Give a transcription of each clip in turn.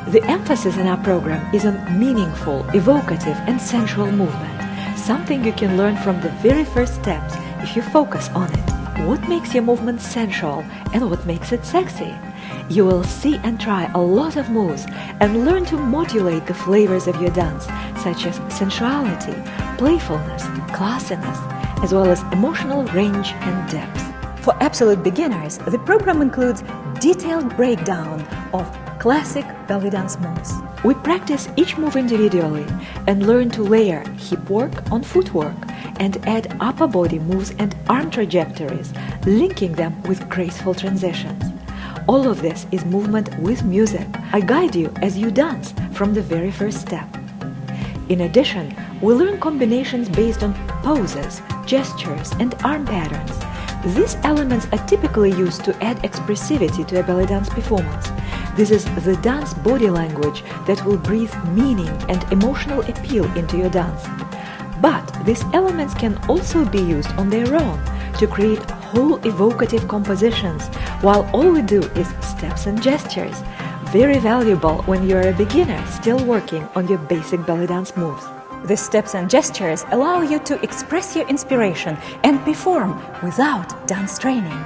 The emphasis in our program is on meaningful, evocative and sensual movement, something you can learn from the very first steps if you focus on it. What makes your movement sensual and what makes it sexy? You will see and try a lot of moves and learn to modulate the flavors of your dance, such as sensuality, playfulness, classiness, as well as emotional range and depth. For absolute beginners, the program includes detailed breakdown of classic belly dance moves. We practice each move individually and learn to layer hip work on footwork and add upper body moves and arm trajectories, linking them with graceful transitions. All of this is movement with music. I guide you as you dance from the very first step. In addition, we learn combinations based on poses, gestures, and arm patterns. These elements are typically used to add expressivity to a belly dance performance. This is the dance body language that will breathe meaning and emotional appeal into your dance. But these elements can also be used on their own to create whole evocative compositions, while all we do is steps and gestures. Very valuable when you're a beginner still working on your basic belly dance moves. The steps and gestures allow you to express your inspiration and perform without dance training.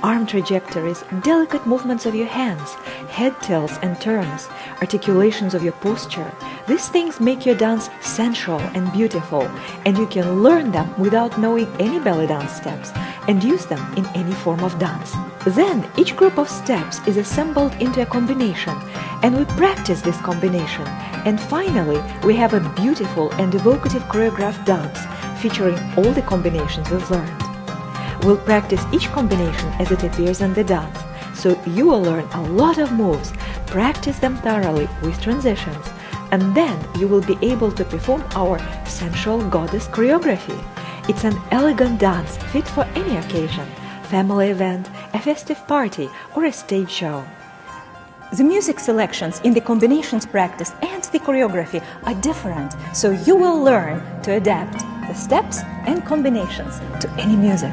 Arm trajectories, delicate movements of your hands, head tilts and turns, articulations of your posture. These things make your dance sensual and beautiful, and you can learn them without knowing any belly dance steps and use them in any form of dance. Then each group of steps is assembled into a combination, and we practice this combination. And finally, we have a beautiful and evocative choreographed dance featuring all the combinations we've learned. We'll practice each combination as it appears in the dance, so you will learn a lot of moves, practice them thoroughly with transitions, and then you will be able to perform our Sensual Goddess choreography. It's an elegant dance fit for any occasion, family event, a festive party, or a stage show. The music selections in the combinations practice and the choreography are different, so you will learn to adapt the steps and combinations to any music.